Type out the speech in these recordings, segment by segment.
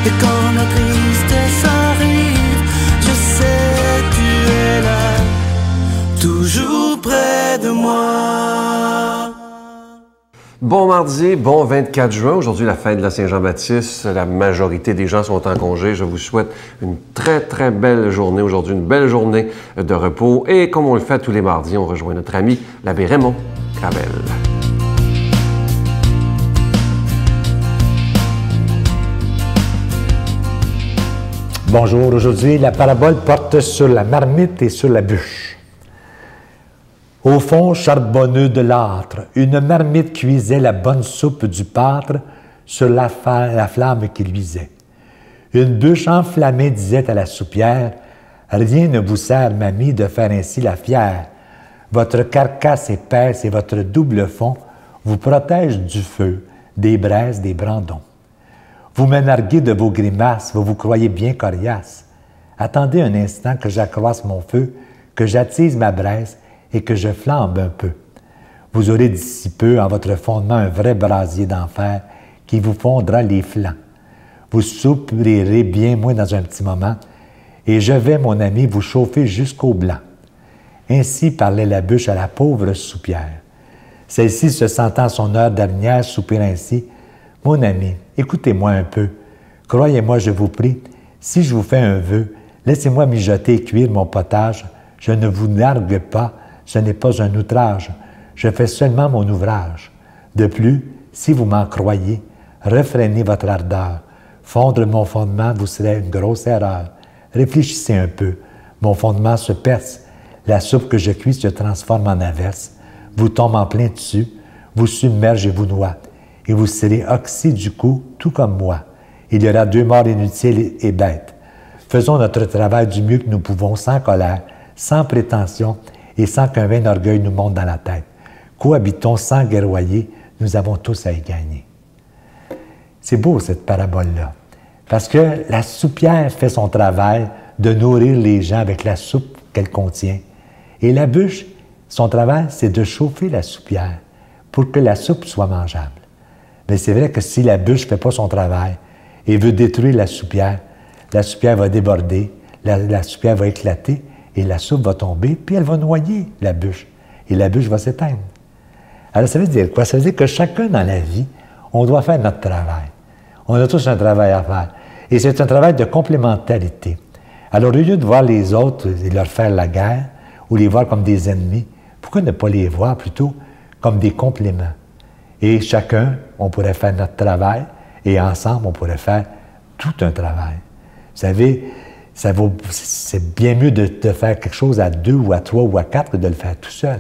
Et quand la tristesse arrive, je sais tu es là, toujours près de moi. Bon mardi, bon 24 juin. Aujourd'hui, la fête de la Saint-Jean-Baptiste. La majorité des gens sont en congé. Je vous souhaite une très belle journée aujourd'hui, une belle journée de repos. Et comme on le fait tous les mardis, on rejoint notre ami, l'abbé Raymond Gravel. Bonjour, aujourd'hui, la parabole porte sur la marmite et sur la bûche. Au fond charbonneux de l'âtre, une marmite cuisait la bonne soupe du pâtre sur la flamme qui luisait. Une bûche enflammée disait à la soupière, « Rien ne vous sert, mamie, de faire ainsi la fière. Votre carcasse épaisse et votre double fond vous protègent du feu, des braises, des brandons. Vous me narguez de vos grimaces, vous vous croyez bien coriace. Attendez un instant que j'accroisse mon feu, que j'attise ma braise, et que je flambe un peu. Vous aurez d'ici peu en votre fondement un vrai brasier d'enfer qui vous fondra les flancs. Vous souffrirez bien moins dans un petit moment, et je vais, mon ami, vous chauffer jusqu'au blanc. » Ainsi parlait la bûche à la pauvre soupière. Celle-ci, se sentant son heure dernière, soupire ainsi. « Mon ami, écoutez-moi un peu. Croyez-moi, je vous prie, si je vous fais un vœu, laissez-moi mijoter et cuire mon potage. Je ne vous nargue pas, ce n'est pas un outrage, je fais seulement mon ouvrage. De plus, si vous m'en croyez, refrénez votre ardeur. Fondre mon fondement vous serait une grosse erreur. Réfléchissez un peu, mon fondement se perce, la soupe que je cuis se transforme en averse, vous tombe en plein dessus, vous submerge et vous noie, et vous serez oxy du coup, tout comme moi. Il y aura 2 morts inutiles et bêtes. Faisons notre travail du mieux que nous pouvons, sans colère, sans prétention, et sans qu'un vain orgueil nous monte dans la tête. Cohabitons sans guerroyer, nous avons tous à y gagner. C'est beau cette parabole-là, parce que la soupière fait son travail de nourrir les gens avec la soupe qu'elle contient. Et la bûche, son travail, c'est de chauffer la soupière pour que la soupe soit mangeable. Mais c'est vrai que si la bûche ne fait pas son travail et veut détruire la soupière va déborder, la soupière va éclater, et la soupe va tomber, puis elle va noyer la bûche. Et la bûche va s'éteindre. Alors, ça veut dire quoi? Ça veut dire que chacun dans la vie, on doit faire notre travail. On a tous un travail à faire. Et c'est un travail de complémentarité. Alors, au lieu de voir les autres et leur faire la guerre, ou les voir comme des ennemis, pourquoi ne pas les voir plutôt comme des compléments? Et chacun, on pourrait faire notre travail, et ensemble, on pourrait faire tout un travail. Vous savez, c'est bien mieux de faire quelque chose à 2 ou à 3 ou à 4 que de le faire tout seul.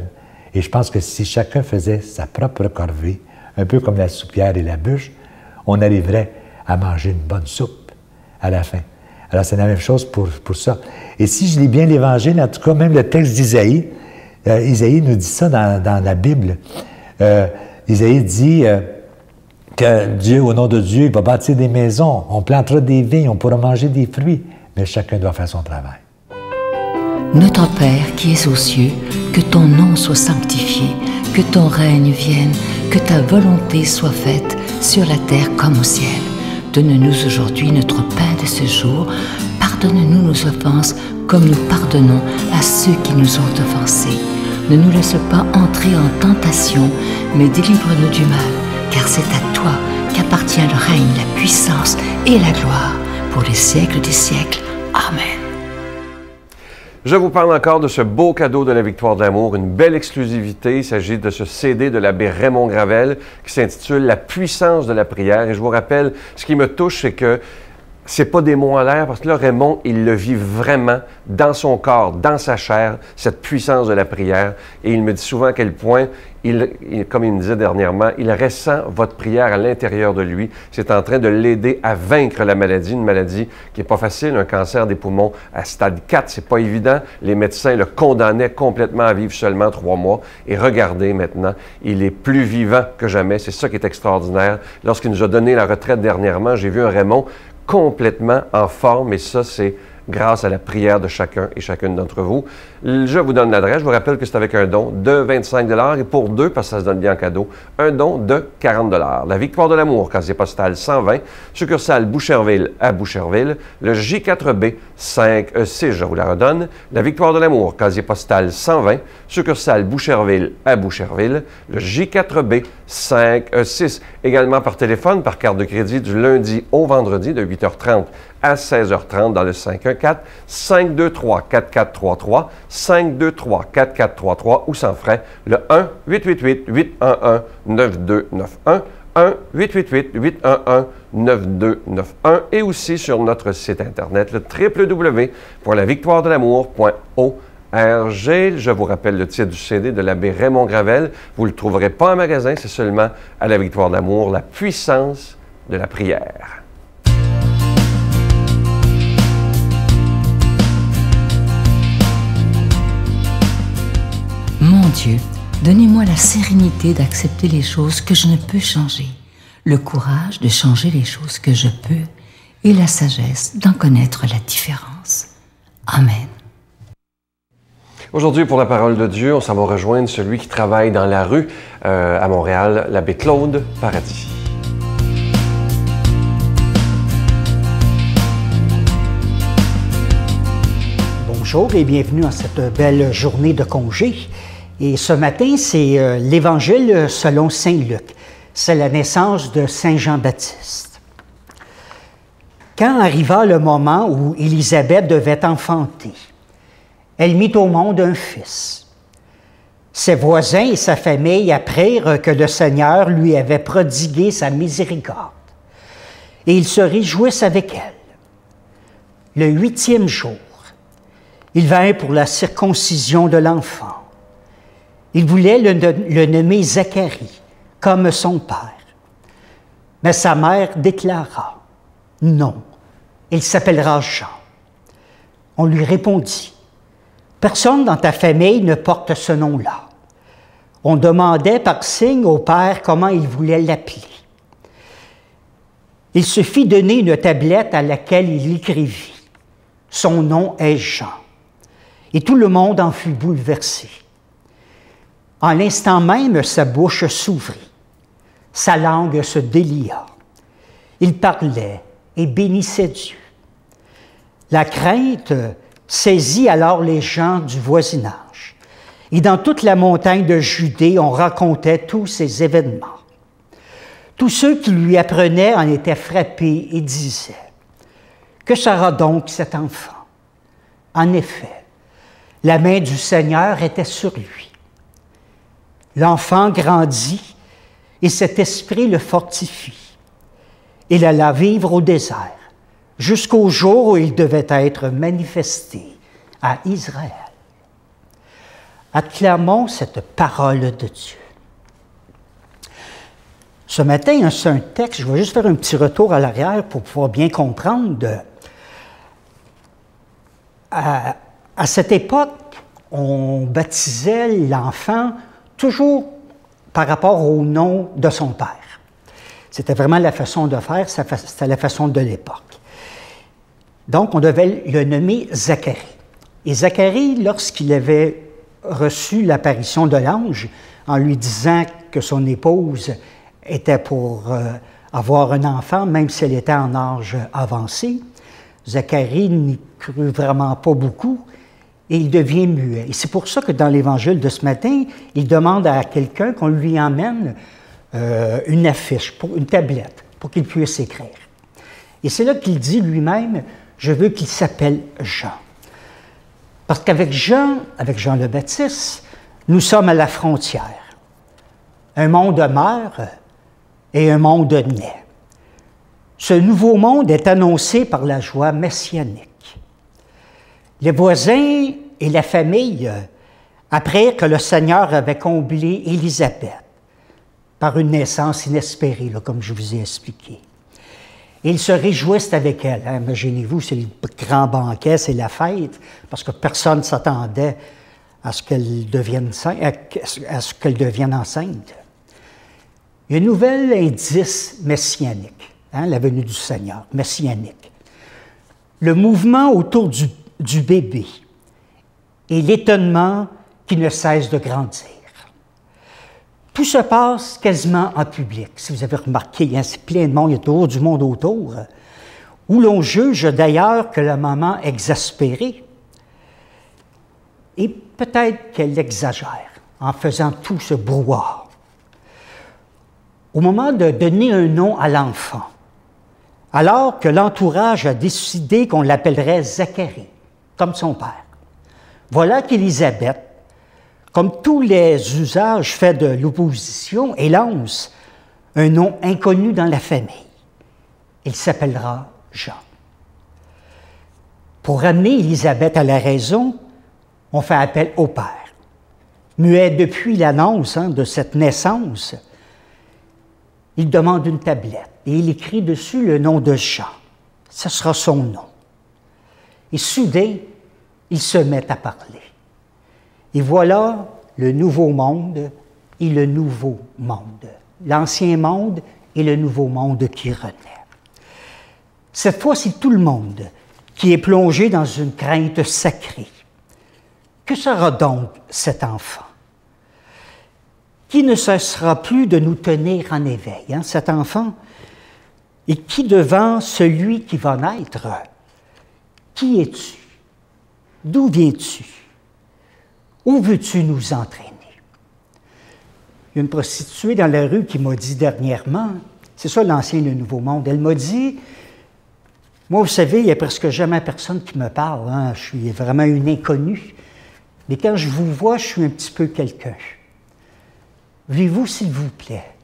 Et je pense que si chacun faisait sa propre corvée, un peu comme la soupière et la bûche, on arriverait à manger une bonne soupe à la fin. Alors c'est la même chose pour ça. Et si je lis bien l'Évangile, en tout cas même le texte d'Isaïe, Isaïe nous dit ça dans la Bible. Isaïe dit que Dieu, au nom de Dieu, il va bâtir des maisons, on plantera des vignes, on pourra manger des fruits. Mais chacun doit faire son travail. Notre Père qui es aux cieux, que ton nom soit sanctifié, que ton règne vienne, que ta volonté soit faite sur la terre comme au ciel. Donne-nous aujourd'hui notre pain de ce jour. Pardonne-nous nos offenses comme nous pardonnons à ceux qui nous ont offensés. Ne nous laisse pas entrer en tentation, mais délivre-nous du mal, car c'est à toi qu'appartient le règne, la puissance et la gloire, pour les siècles des siècles. Amen. Je vous parle encore de ce beau cadeau de la victoire de l'amour, une belle exclusivité. Il s'agit de ce CD de l'abbé Raymond Gravel qui s'intitule « La puissance de la prière ». Et je vous rappelle, ce qui me touche, c'est que c'est pas des mots en l'air, parce que là, Raymond, il le vit vraiment dans son corps, dans sa chair, cette puissance de la prière. Et il me dit souvent à quel point, comme il me disait dernièrement, il ressent votre prière à l'intérieur de lui. C'est en train de l'aider à vaincre la maladie, une maladie qui n'est pas facile, un cancer des poumons à stade 4, c'est pas évident. Les médecins le condamnaient complètement à vivre seulement 3 mois. Et regardez maintenant, il est plus vivant que jamais. C'est ça qui est extraordinaire. Lorsqu'il nous a donné la retraite dernièrement, j'ai vu un Raymond complètement en forme, et ça, c'est grâce à la prière de chacun et chacune d'entre vous. Je vous donne l'adresse. Je vous rappelle que c'est avec un don de 25 $ et pour deux, parce que ça se donne bien en cadeau, un don de 40 $. La Victoire de l'amour, casier postal 120, succursale Boucherville à Boucherville. Le J4B 56, je vous la redonne. La Victoire de l'amour, casier postal 120, succursale Boucherville à Boucherville. Le J4B 56, également par téléphone, par carte de crédit du lundi au vendredi de 8h30 à 16h30 dans le 514-523-4433, 523-4433 ou sans frais, le 1-888-811-9291, 1-888-811-9291 et aussi sur notre site internet, le www.lavictoiredelamour.org. Je vous rappelle le titre du CD de l'abbé Raymond Gravel. Vous ne le trouverez pas en magasin, c'est seulement à la Victoire de l'amour, la puissance de la prière. Mon Dieu, donnez-moi la sérénité d'accepter les choses que je ne peux changer, le courage de changer les choses que je peux et la sagesse d'en connaître la différence. Amen. Aujourd'hui, pour la parole de Dieu, on s'en va rejoindre celui qui travaille dans la rue à Montréal, l'abbé Claude Paradis. Bonjour et bienvenue à cette belle journée de congé. Et ce matin, c'est l'Évangile selon Saint Luc. C'est la naissance de Saint Jean-Baptiste. Quand arriva le moment où Élisabeth devait enfanter, elle mit au monde un fils. Ses voisins et sa famille apprirent que le Seigneur lui avait prodigué sa miséricorde, et ils se réjouissent avec elle. Le 8e jour, il vint pour la circoncision de l'enfant. Il voulait le nommer Zacharie, comme son père. Mais sa mère déclara, « Non, il s'appellera Jean. » On lui répondit, « Personne dans ta famille ne porte ce nom-là. » On demandait par signe au père comment il voulait l'appeler. Il se fit donner une tablette à laquelle il écrivit, « Son nom est Jean. » Et tout le monde en fut bouleversé. En l'instant même, sa bouche s'ouvrit, sa langue se délia. Il parlait et bénissait Dieu. La crainte saisit alors les gens du voisinage. Et dans toute la montagne de Judée, on racontait tous ces événements. Tous ceux qui lui apprenaient en étaient frappés et disaient, « Que sera donc cet enfant? » En effet, la main du Seigneur était sur lui. L'enfant grandit et cet esprit le fortifie. Il alla vivre au désert jusqu'au jour où il devait être manifesté à Israël. Acclamons cette parole de Dieu. Ce matin, c'est un texte, je vais juste faire un petit retour à l'arrière pour pouvoir bien comprendre. À cette époque, on baptisait l'enfant toujours par rapport au nom de son père. C'était vraiment la façon de faire, c'était la façon de l'époque. Donc, on devait le nommer Zacharie. Et Zacharie, lorsqu'il avait reçu l'apparition de l'ange, en lui disant que son épouse était pour avoir un enfant, même si elle était en âge avancé, Zacharie n'y crut vraiment pas beaucoup, et il devient muet. Et c'est pour ça que dans l'Évangile de ce matin, il demande à quelqu'un qu'on lui emmène une affiche, une tablette, pour qu'il puisse écrire. Et c'est là qu'il dit lui-même, « Je veux qu'il s'appelle Jean. » Parce qu'avec Jean le Baptiste, nous sommes à la frontière. Un monde meurt et un monde naît. Ce nouveau monde est annoncé par la joie messianique. Les voisins et la famille apprirent que le Seigneur avait comblé Élisabeth par une naissance inespérée, là, comme je vous ai expliqué. Et ils se réjouissent avec elle. Hein? Imaginez-vous, c'est le grand banquet, c'est la fête, parce que personne ne s'attendait à ce qu'elle devienne enceinte. Il y a un nouvel indice messianique, hein, la venue du Seigneur, messianique. le mouvement autour du bébé et l'étonnement qui ne cesse de grandir. Tout se passe quasiment en public. Si vous avez remarqué, il y a plein de monde, il y a toujours du monde autour, où l'on juge d'ailleurs que la maman exaspérée, et peut-être qu'elle exagère en faisant tout ce brouhaha. Au moment de donner un nom à l'enfant, alors que l'entourage a décidé qu'on l'appellerait Zacharie, comme son père, voilà qu'Élisabeth, comme tous les usages faits de l'opposition, élance un nom inconnu dans la famille. Il s'appellera Jean. Pour ramener Élisabeth à la raison, on fait appel au Père. Muet depuis l'annonce de cette naissance, il demande une tablette et il écrit dessus le nom de Jean. Ce sera son nom. Et soudain, il se met à parler. Et voilà le nouveau monde et le nouveau monde. L'ancien monde et le nouveau monde qui renaît. Cette fois, c'est tout le monde qui est plongé dans une crainte sacrée. Que sera donc cet enfant? Qui ne cessera plus de nous tenir en éveil, cet enfant? Et qui devant celui qui va naître? Qui es-tu? D'où viens-tu? Où veux-tu nous entraîner? Il y a une prostituée dans la rue qui m'a dit dernièrement, c'est ça l'ancien et le nouveau monde, elle m'a dit, moi, vous savez, il n'y a presque jamais personne qui me parle, je suis vraiment une inconnue, mais quand je vous vois, je suis un petit peu quelqu'un. Veuillez-vous, s'il vous plaît,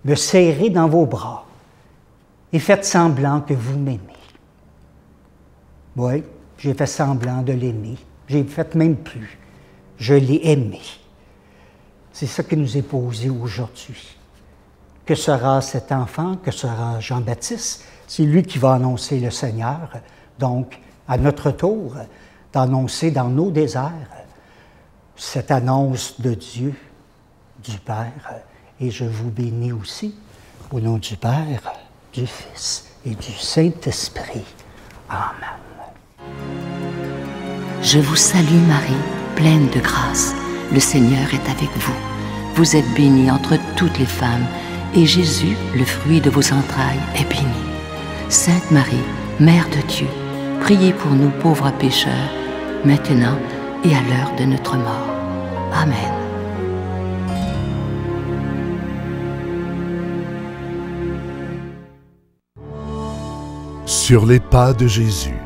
me serrer dans vos bras et faites semblant que vous m'aimez. Oui, j'ai fait semblant de l'aimer, j'ai fait même plus. Je l'ai aimé. C'est ça qui nous est posé aujourd'hui. Que sera cet enfant? Que sera Jean-Baptiste? C'est lui qui va annoncer le Seigneur. Donc, à notre tour, d'annoncer dans nos déserts cette annonce de Dieu, du Père. Et je vous bénis aussi, au nom du Père, du Fils et du Saint-Esprit. Amen. Je vous salue Marie, pleine de grâce, le Seigneur est avec vous. Vous êtes bénie entre toutes les femmes, et Jésus, le fruit de vos entrailles, est béni. Sainte Marie, Mère de Dieu, priez pour nous pauvres pécheurs, maintenant et à l'heure de notre mort. Amen. Sur les pas de Jésus.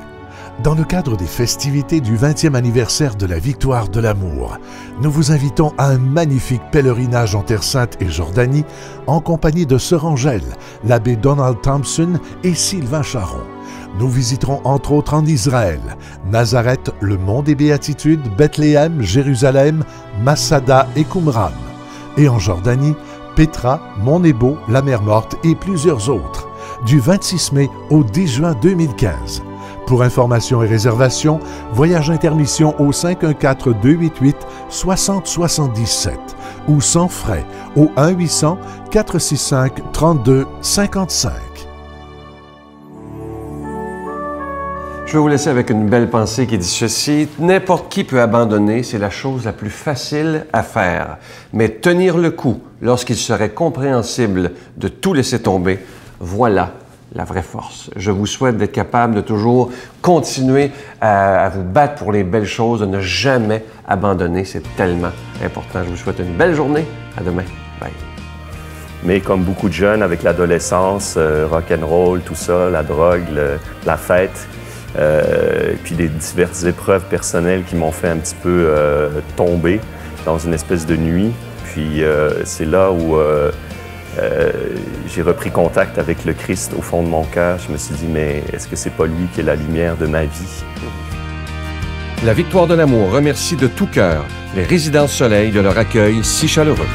Dans le cadre des festivités du 20e anniversaire de la Victoire de l'Amour, nous vous invitons à un magnifique pèlerinage en Terre Sainte et Jordanie en compagnie de Sœur Angèle, l'abbé Donald Thompson et Sylvain Charon. Nous visiterons entre autres en Israël, Nazareth, le Mont des Béatitudes, Bethléem, Jérusalem, Masada et Qumran. Et en Jordanie, Pétra, Mont Nebo, la Mer Morte et plusieurs autres, du 26 mai au 10 juin 2015. Pour informations et réservations, Voyage Intermission au 514-288-6077 ou sans frais au 1-800-465-3255. Je vais vous laisser avec une belle pensée qui dit ceci. N'importe qui peut abandonner, c'est la chose la plus facile à faire. Mais tenir le coup lorsqu'il serait compréhensible de tout laisser tomber, voilà la vraie force. Je vous souhaite d'être capable de toujours continuer à vous battre pour les belles choses, de ne jamais abandonner. C'est tellement important. Je vous souhaite une belle journée. À demain. Bye. Mais comme beaucoup de jeunes, avec l'adolescence, rock'n'roll, tout ça, la drogue, la fête, puis des diverses épreuves personnelles qui m'ont fait un petit peu tomber dans une espèce de nuit. Puis c'est là où j'ai repris contact avec le Christ au fond de mon cœur. Je me suis dit, mais est-ce que c'est pas lui qui est la lumière de ma vie? La Victoire de l'Amour remercie de tout cœur les Résidences Soleil de leur accueil si chaleureux.